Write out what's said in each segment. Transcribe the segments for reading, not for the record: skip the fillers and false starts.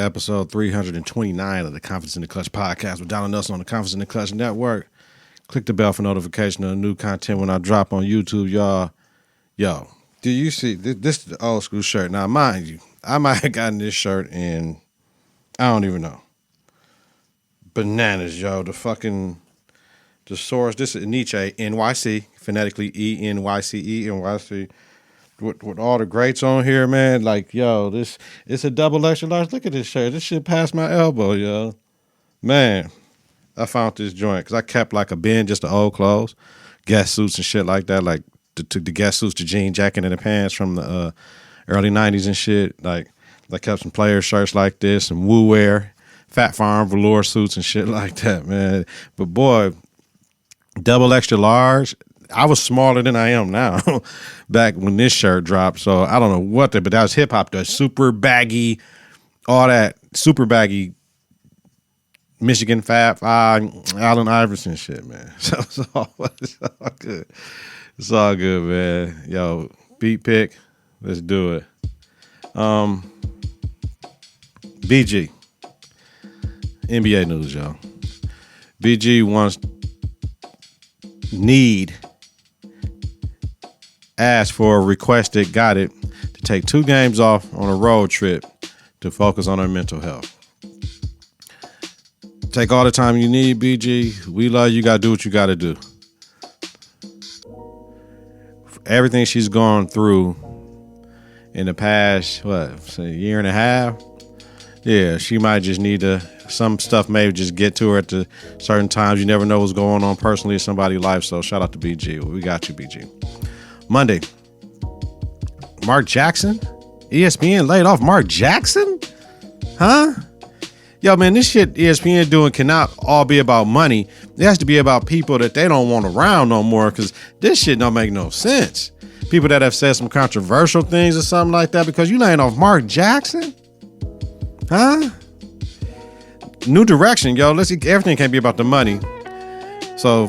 episode 329 of the Confidence in the Klutch podcast with Donald Nelson on the Confidence in the Klutch network. Click the bell for notification of new content when I drop on YouTube, y'all. Yo, do you see, this is the old school shirt. Now, mind you, I might have gotten this shirt in, I don't even know. Bananas, yo. The source, this is Nietzsche, NYC, phonetically E-N-Y-C-E, NYC. With all the greats on here, man, like, yo, it's a double extra large. Look at this shirt. This shit past my elbow, yo. Man, I found this joint because I kept like a bin, just the old clothes, guest suits and shit like that, like the guest suits, the jean jacket and the pants from the early 90s and shit. Like, I kept some player shirts like this, some Woo Wear, Fat Farm velour suits and shit like that, man. But boy, double extra large, I was smaller than I am now back when this shirt dropped. So I don't know what but that was hip hop, the super baggy, all that super baggy Michigan Fat Five, Allen Iverson shit, man. So it's all good. It's all good, man. Yo, beat pick. Let's do it. BG. NBA news, y'all. BG asked for a requested, got it, to take 2 games off on a road trip to focus on her mental health. Take all the time you need, BG. We love you. Got to do what you got to do. Everything she's gone through in the past, year and a half? Yeah, she might just need to, some stuff may just get to her at the certain times. You never know what's going on personally in somebody's life, so shout out to BG. We got you, BG. Monday, Mark Jackson? ESPN laid off Mark Jackson? Huh? Yo, man, this shit ESPN doing cannot all be about money. It has to be about people that they don't want around no more, because this shit don't make no sense. People that have said some controversial things or something like that, because you laying off Mark Jackson? Huh? New direction, yo. Everything can't be about the money. So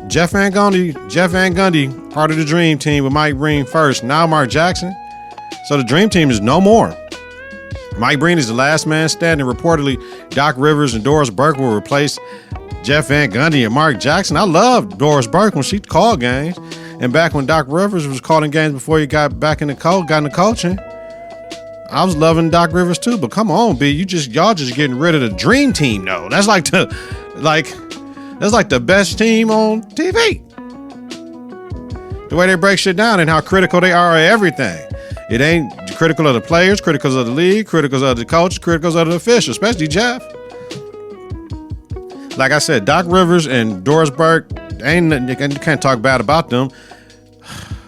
Jeff Van Gundy, part of the Dream Team with Mike Breen first. Now Mark Jackson. So the Dream Team is no more. Mike Breen is the last man standing. Reportedly, Doc Rivers and Doris Burke will replace Jeff Van Gundy and Mark Jackson. I loved Doris Burke when she called games. And back when Doc Rivers was calling games before he got back into coaching, I was loving Doc Rivers too. But come on, B, y'all just getting rid of the Dream Team though. That's like the best team on TV. The way they break shit down and how critical they are of everything. It ain't critical of the players, critical of the league, critical of the coach, critical of the officials, especially Jeff. Like I said, Doc Rivers and Doris Burke, you can't talk bad about them.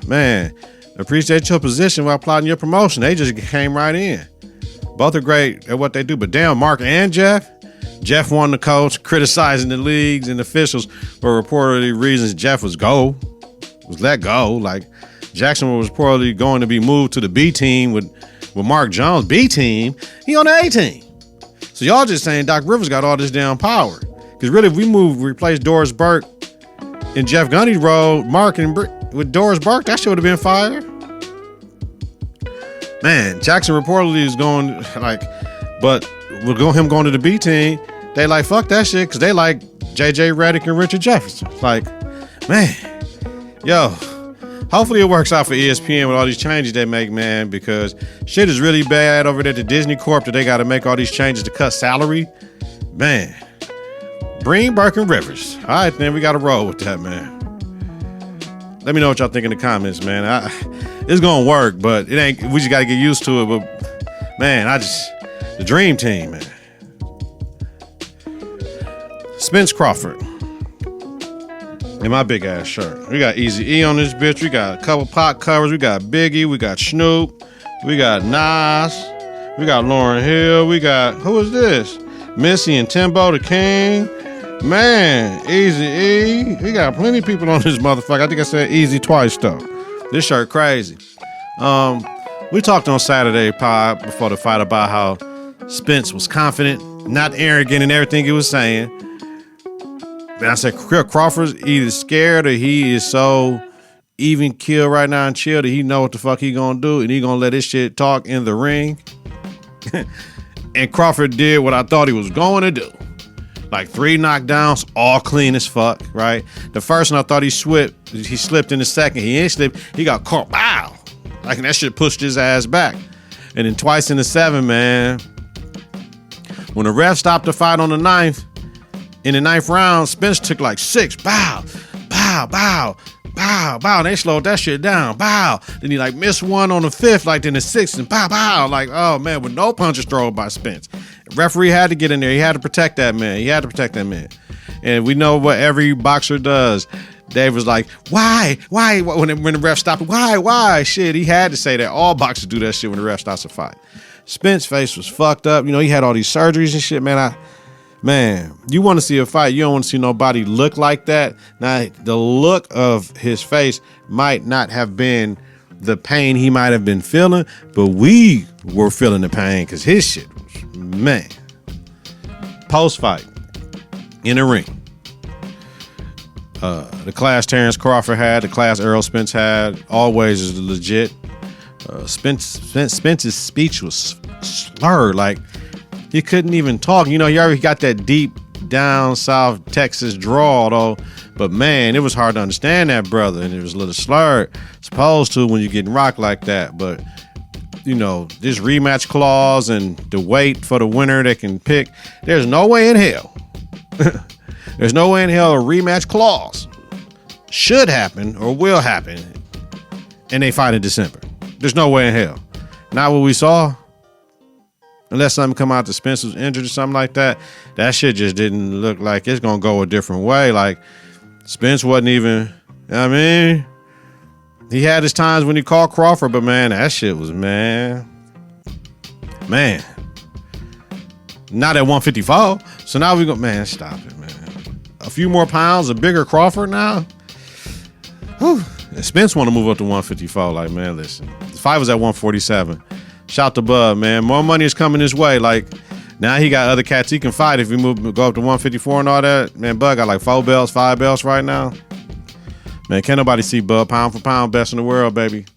Man, appreciate your position while plotting your promotion. They just came right in. Both are great at what they do, but damn, Mark and Jeff. Jeff won the coach, criticizing the leagues and officials for reportedly reasons Jeff was let go. Like, Jackson was reportedly going to be moved to the B team with Mark Jones. B team, he on the A team. So y'all just saying Doc Rivers got all this damn power. Because really, if we replace Doris Burke in Jeff Gundy's role, Mark with Doris Burke, that should have been fired. Man, Jackson reportedly is going but with him going to the B team, they like, fuck that shit, because they like JJ Redick and Richard Jefferson. Like, man, yo. Hopefully it works out for ESPN with all these changes they make, man, because shit is really bad over there at the Disney Corp that they got to make all these changes to cut salary. Man, Breen, Burke, and Rivers. All right, then we got to roll with that, man. Let me know what y'all think in the comments, man. It's going to work, but it ain't. We just got to get used to it. But, man, the Dream Team, man. Spence Crawford. In my big ass shirt. We got Easy E on this bitch. We got a couple pot covers. We got Biggie. We got Snoop. We got Nas. We got Lauryn Hill. We got, who is this? Missy and Timbo the King. Man, Easy E. We got plenty of people on this motherfucker. I think I said Easy twice though. This shirt crazy. We talked on Saturday pod before the fight about how Spence was confident, not arrogant in everything he was saying. And I said, Crawford's either scared or he is so even keel right now and chill that he know what the fuck he gonna do and he gonna let his shit talk in the ring. And Crawford did what I thought he was going to do. Like 3 knockdowns, all clean as fuck, right? The first one I thought he slipped in the second. He ain't slipped. He got caught. Wow. Like that shit pushed his ass back. And then twice in the 7, man. When the ref stopped the fight on the 9th, in the 9th round, Spence took like 6. Bow, bow, bow, bow, bow. And they slowed that shit down. Bow. Then he like missed one on the 5th, like in the 6th, and bow, bow. Like, oh man, with no punches thrown by Spence. Referee had to get in there. He had to protect that man. And we know what every boxer does. Dave was like, why? When the ref stopped, why? Shit, he had to say that. All boxers do that shit when the ref stops a fight. Spence's face was fucked up. You know, he had all these surgeries and shit, man. Man, you want to see a fight, you don't want to see nobody look like that. Now, the look of his face might not have been the pain he might have been feeling, but we were feeling the pain because his shit was, man. Post-fight, in the ring, the class Terrence had, the class Errol Spence had, always is legit. Spence's speech was slurred, like he couldn't even talk. You know, he already got that deep down South Texas drawl though, but man, it was hard to understand that brother, and it was a little slurred, supposed to when you're getting rocked like that. But you know, this rematch clause and the weight for the winner they can pick, there's no way in hell. There's no way in hell a rematch clause should happen or will happen, and they fight in December. There's no way in hell. Not what we saw. Unless something come out that Spence was injured or something like that. That shit just didn't look like it's going to go a different way. Like, Spence wasn't even, I mean, he had his times when he caught Crawford, but man, that shit was, man. Not at 154. So now we go, man, stop it, man. A few more pounds, a bigger Crawford now. Whew. And Spence want to move up to 154. Like, man, listen, the fight was at 147. Shout to Bud, man. More money is coming his way. Like, now he got other cats he can fight if we go up to 154 and all that. Man, Bud got like 4 belts, 5 belts right now. Man, can't nobody see Bud pound for pound best in the world, baby.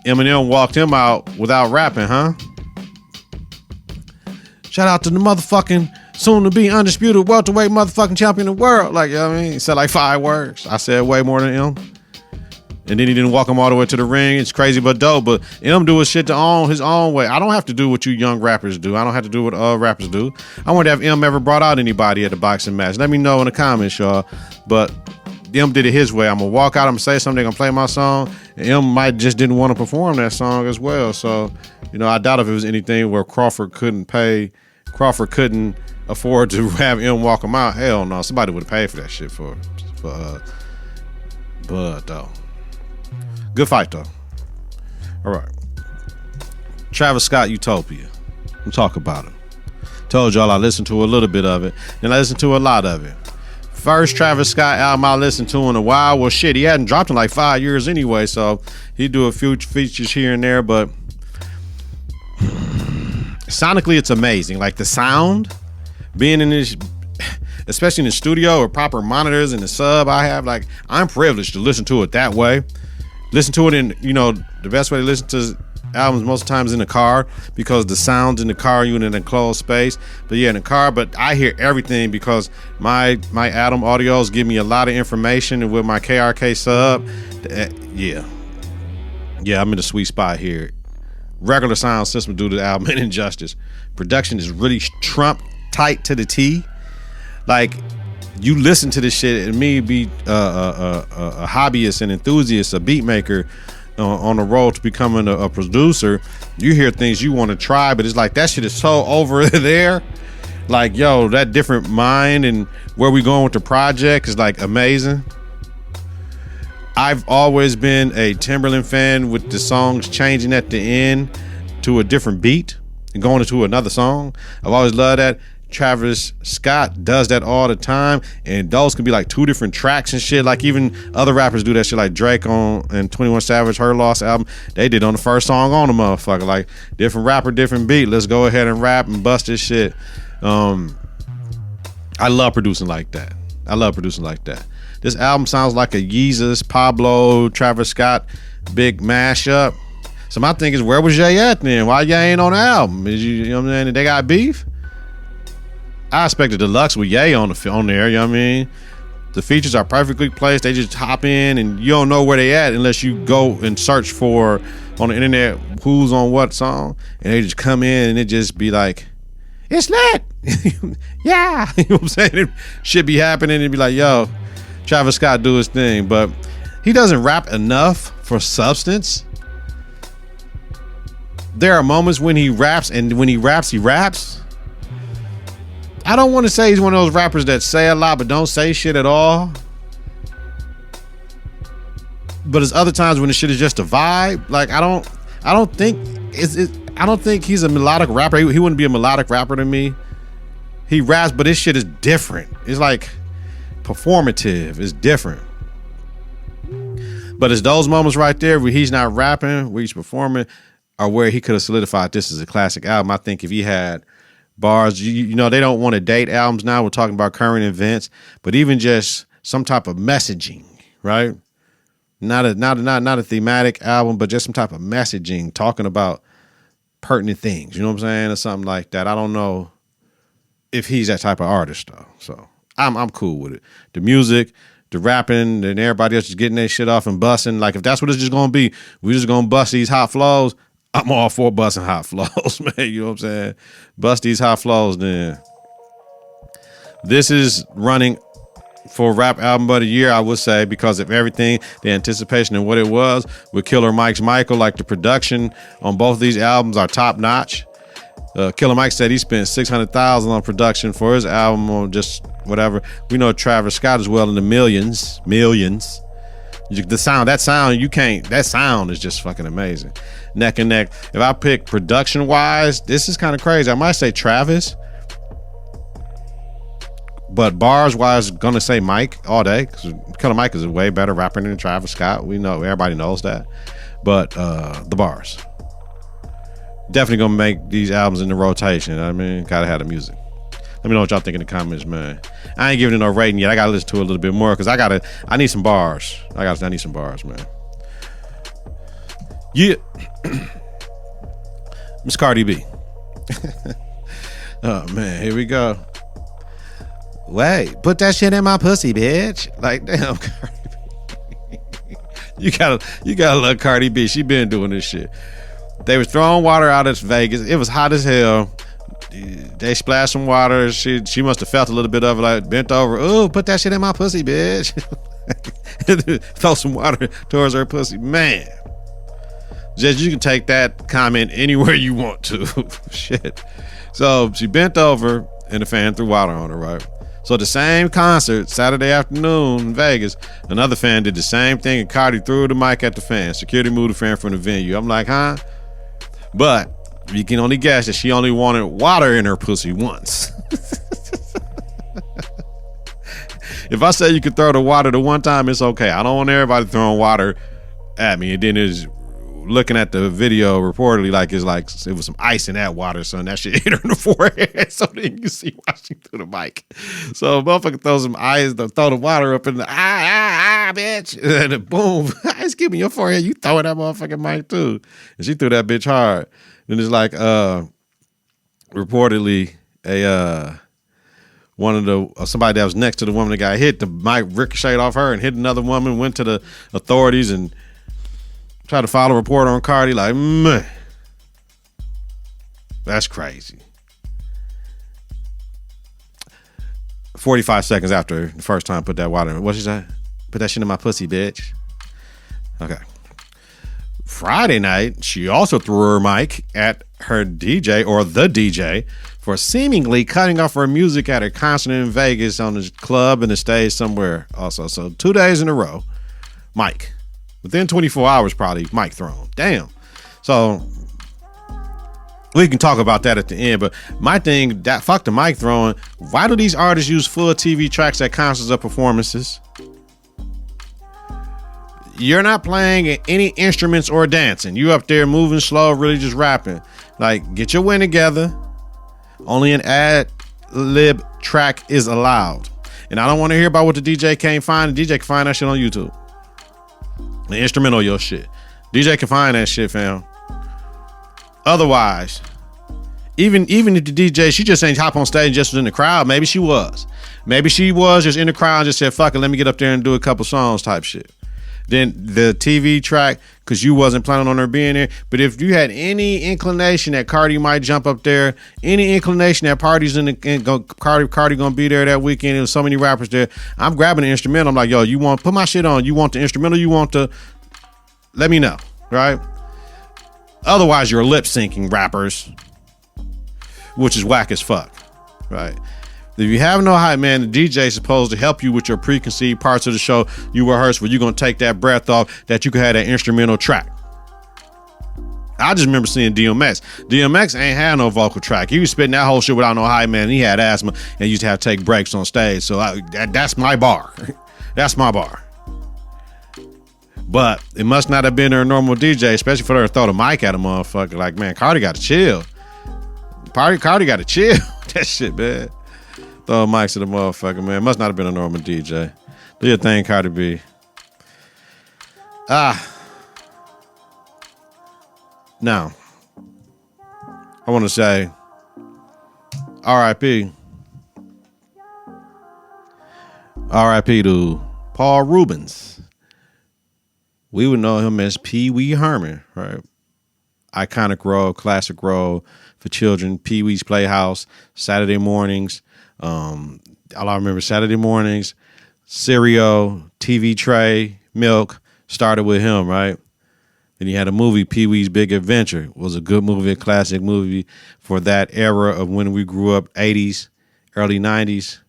Eminem walked him out without rapping, huh? Shout out to the motherfucking soon-to-be undisputed welterweight motherfucking champion of the world. Like, you know what I mean? He said like 5 words. I said way more than him. And then he didn't walk him all the way to the ring. It's crazy but dope. But him do his shit his own way. I don't have to do what you young rappers do. I don't have to do what other rappers do. I wonder if M ever brought out anybody at the boxing match. Let me know in the comments, y'all. But M did it his way. I'm going to walk out. I'm going to say something. They're going to play my song. And M might just didn't want to perform that song as well. So, you know, I doubt if it was anything where Crawford couldn't afford to have M walk him out. Hell no. Somebody would have paid for that shit for Bud, though. Good fight, though. All right. Travis Scott, Utopia. We'll talk about it. Told y'all I listened to a little bit of it, and I listened to a lot of it. First Travis Scott album I listened to in a while. Well, shit, he hadn't dropped in like 5 years anyway, so he'd do a few features here and there, but sonically, it's amazing. Like the sound, being in this, especially in the studio with proper monitors and the sub I have, like I'm privileged to listen to it that way. Listen to it in, you know, the best way to listen to albums most times in the car because the sound's in the car, you in an enclosed space. But yeah, in the car, but I hear everything because my Atom Audios give me a lot of information, and with my KRK sub, yeah, I'm in the sweet spot here. Regular sound system do the album an injustice. Production is really Trump tight to the T. Like, you listen to this shit, and me be a hobbyist and enthusiast, a beat maker on the road to becoming a producer. You hear things you want to try, but it's like that shit is so over there. Like, yo, that different mind and where we going with the project is like amazing. I've always been a Timberland fan with the songs changing at the end to a different beat and going into another song. I've always loved that. Travis Scott does that all the time, and those can be like 2 different tracks and shit. Like even other rappers do that shit, like Drake and 21 Savage, Her Lost album, they did on the first song on the motherfucker. Like different rapper, different beat. Let's go ahead and rap and bust this shit. I love producing like that. This album sounds like a Yeezus, Pablo, Travis Scott big mashup. So my thing is, where was Ye at then? Why Ye ain't on the album? You know what I'm saying? They got beef? I expected Deluxe with Ye on there, you know what I mean? The features are perfectly placed. They just hop in and you don't know where they at unless you go and search for on the internet who's on what song. And they just come in and it just be like, it's lit. Yeah. You know what I'm saying? It should be happening and be like, yo, Travis Scott do his thing. But he doesn't rap enough for substance. There are moments when he raps, and when he raps, he raps. I don't want to say he's one of those rappers that say a lot but don't say shit at all. But there's other times when the shit is just a vibe. Like I don't think he's a melodic rapper. He wouldn't be a melodic rapper to me. He raps, but his shit is different. It's like performative. It's different. But it's those moments right there where he's not rapping, where he's performing, or where he could have solidified this as a classic album. I think if he had bars, you know, they don't want to date albums now. We're talking about current events, but even just some type of messaging, right? Not a thematic album, but just some type of messaging, talking about pertinent things. You know what I'm saying, or something like that. I don't know if he's that type of artist though. So I'm cool with it. The music, the rapping, and everybody else just getting their shit off and busting. Like if that's what it's just gonna be, we just gonna bust these hot flows. I'm all for busting hot flows, man. You know what I'm saying? Bust these hot flows, then. This is running for Rap Album of the Year, I would say, because of everything, the anticipation and what it was with Killer Mike's Michael. Like the production on both of these albums are top notch. Killer Mike said he spent $600,000 on production for his album, or just whatever. We know Travis Scott is well in the millions. That sound is just fucking amazing. Neck and neck. If I pick production wise, this is kind of crazy. I might say Travis, but bars wise, gonna say Mike all day, because Killer Mike is a way better rapper than Travis Scott. We know, everybody knows that. But the bars definitely gonna make these albums in the rotation. I mean, gotta have the music. Let me know what y'all think in the comments, man. I ain't giving it no rating yet. I gotta listen to it a little bit more because I need some bars. I need some bars, man. Yeah. Miss Cardi B. Oh man, here we go. Wait, put that shit in my pussy, bitch. Like, damn, Cardi B. You gotta love Cardi B. She been doing this shit. They was throwing water out at Vegas. It was hot as hell. They splashed some water. She must have felt a little bit of it, like bent over. Oh, put that shit in my pussy, bitch. Throw some water towards her pussy. Man. Just, you can take that comment anywhere you want to. Shit. So she bent over and the fan threw water on her, right? So the same concert, Saturday afternoon in Vegas, another fan did the same thing and Cardi threw the mic at the fan. Security moved the fan from the venue. I'm like, huh? But you can only guess that she only wanted water in her pussy once. If I say you could throw the water the one time, it's okay. I don't want everybody throwing water at me and then it's looking at the video reportedly like it was some ice in that water, son. That shit hit her in the forehead, so then you can see why she threw the mic. So motherfucker throw some ice, throw the water up in the bitch, and then boom, ice give me your forehead. You throw that motherfucking mic too, and she threw that bitch hard. And it's like reportedly somebody that was next to the woman that got hit, the mic ricocheted off her and hit another woman, went to the authorities and tried to file a report on Cardi. Like, man, that's crazy. 45 seconds after the first time put that water in. What she say? Put that shit in my pussy, bitch. Okay. Friday night, she also threw her mic at her DJ, or the DJ, for seemingly cutting off her music at a concert in Vegas on the club and the stage somewhere also. So 2 days in a row, mic. Within 24 hours, probably, mic thrown. Damn. So we can talk about that at the end. But my thing, that fuck the mic throwing. Why do these artists use full TV tracks at concerts or performances? You're not playing any instruments or dancing. You up there moving slow, really just rapping. Like, get your wind together. Only an ad-lib track is allowed. And I don't want to hear about what the DJ can't find. The DJ can find that shit on YouTube. The instrumental your shit. DJ can find that shit, fam. Otherwise, even if the DJ, she just ain't hop on stage and just was in the crowd. Maybe she was. Maybe she was just in the crowd and just said, fuck it, let me get up there and do a couple songs type shit. Then the TV track, because you wasn't planning on her being there. But if you had any inclination that Cardi might jump up there, any inclination that Cardi gonna be there that weekend, there was so many rappers there, I'm grabbing the instrumental. I'm like, yo, you want put my shit on? You want the instrumental? You want the? Let me know, right? Otherwise, you're lip syncing rappers, which is whack as fuck, right? If you have no hype, man, the DJ is supposed to help you with your preconceived parts of the show you rehearse where you're going to take that breath off that you can have that instrumental track. I just remember seeing DMX. DMX ain't had no vocal track. He was spitting that whole shit without no hype, man. He had asthma and used to have to take breaks on stage. So that's my bar. That's my bar. But it must not have been her normal DJ, especially for her to throw the mic at a motherfucker. Like, man, Cardi got to chill. Cardi got to chill. That shit, man. Throw mics to the motherfucker, man. Must not have been a normal DJ. Do your thing, Cardi B. Now, I want to say R.I.P. R.I.P. to Paul Rubens. We would know him as Pee Wee Herman, right? Iconic role, classic role for children. Pee Wee's Playhouse, Saturday mornings. All I remember, Saturday mornings, cereal, TV tray, milk, started with him, right? Then he had a movie, Pee Wee's Big Adventure. It was a good movie, a classic movie for that era of when we grew up, 80s, early 90s.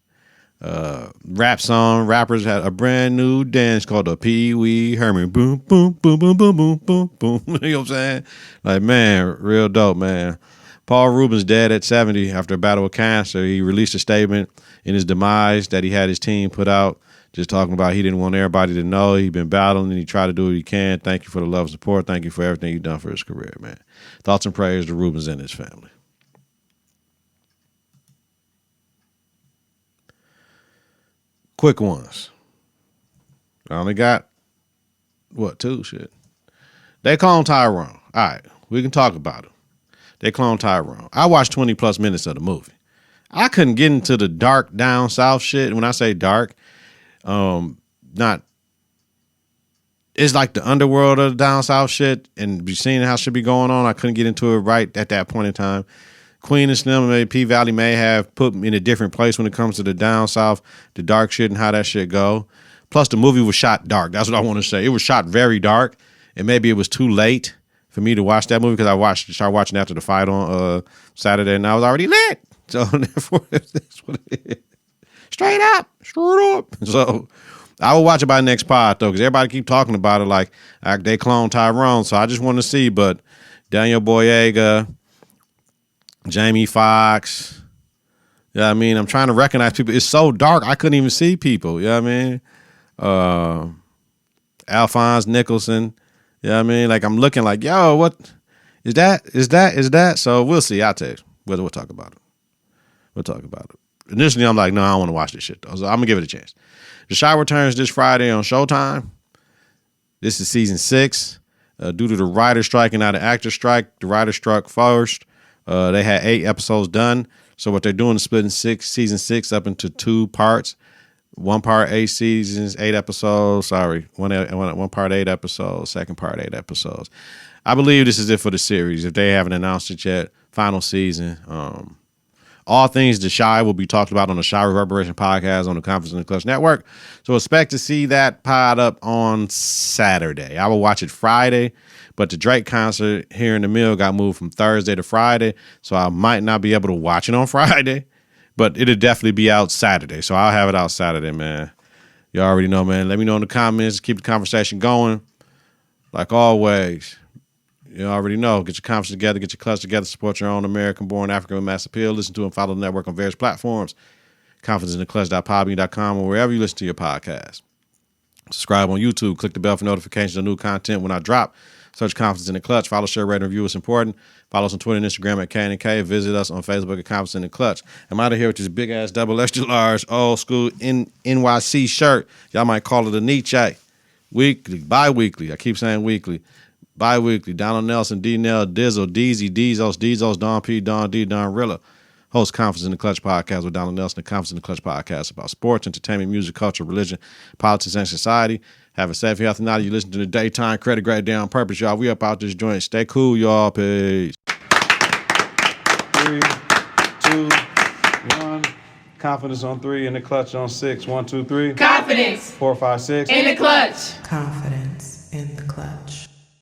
Rap song, rappers had a brand new dance called the Pee Wee Herman. Boom, boom, boom, boom, boom, boom, boom, boom. You know what I'm saying? Like, man, real dope, man. Paul Rubens dead at 70 after a battle with cancer. He released a statement in his demise that he had his team put out, just talking about he didn't want everybody to know. He'd been battling and he tried to do what he can. Thank you for the love and support. Thank you for everything you've done for his career, man. Thoughts and prayers to Rubens and his family. Quick ones. I only got, two? Shit. They cloned Tyrone. All right, we can talk about it. They cloned Tyrone. I watched 20 plus minutes of the movie. I couldn't get into the dark down south shit. And when I say dark, it's like the underworld of the down south shit and be seeing how shit be going on. I couldn't get into it right at that point in time. Queen and Slim and P Valley may have put me in a different place when it comes to the down south, the dark shit and how that shit go. Plus the movie was shot dark. That's what I want to say. It was shot very dark and maybe it was too late for me to watch that movie because I started watching after the fight on Saturday and I was already lit. So therefore, that's what it is. Straight up. So I will watch it by next pod though, because everybody keep talking about it like they cloned Tyrone. So I just want to see, but Daniel Boyega, Jamie Foxx, you know what I mean? I'm trying to recognize people. It's so dark, I couldn't even see people, you know what I mean? Alphonse Nicholson, you know what I mean? Like I'm looking like, yo, what is that? Is that? So we'll see. I'll tell you. We'll talk about it. We'll talk about it. Initially, I'm like, no, I don't want to watch this shit, though. So I'm going to give it a chance. The Chi returns this Friday on Showtime. This is season 6. Due to the writer's strike and not the actor's strike, the writer struck first. They had 8 episodes done. So what they're doing is splitting season 6 up into 2 parts. One part, 8 seasons, 8 episodes. Sorry, one part, 8 episodes. Second part, 8 episodes. I believe this is it for the series. If they haven't announced it yet, final season. All things The Chi will be talked about on the Chi Reverberation podcast on the Konfidence and Klutch Network. So expect to see that pod up on Saturday. I will watch it Friday, but the Drake concert here in the Mill got moved from Thursday to Friday, so I might not be able to watch it on Friday, but it'll definitely be out Saturday. So I'll have it out Saturday, man. You already know, man. Let me know in the comments. Keep the conversation going. Like always. You already know. Get your confidence together. Get your clutch together. Support your own American-born African with mass appeal. Listen to and follow the network on various platforms. Confidenceintheclutch.podbean.com or wherever you listen to your podcast. Subscribe on YouTube. Click the bell for notifications of new content when I drop. Search Confidence in the Klutch. Follow, share, rate, and review. It's important. Follow us on Twitter and Instagram at KITK. Visit us on Facebook at Confidence in the Klutch. I'm out of here with this big-ass double extra large old school NYC shirt. Y'all might call it a Nietzsche. Weekly, bi-weekly. I keep saying weekly. Bi-weekly, Donald Nelson, D-Nell, Dizzle, Deezy, Deezos, Don P, Don D, Donrilla. Host Confidence in the Klutch podcast with Donald Nelson, the Confidence in the Klutch podcast about sports, entertainment, music, culture, religion, politics, and society. Have a safe, healthy night. You listen to the daytime credit grade down purpose, y'all. We up out this joint. Stay cool, y'all. Peace. 3, 2, 1. Confidence on 3 and the Klutch on 6. 1, 2, 3. Confidence. 4, 5, 6. In the Klutch. Confidence in the Klutch.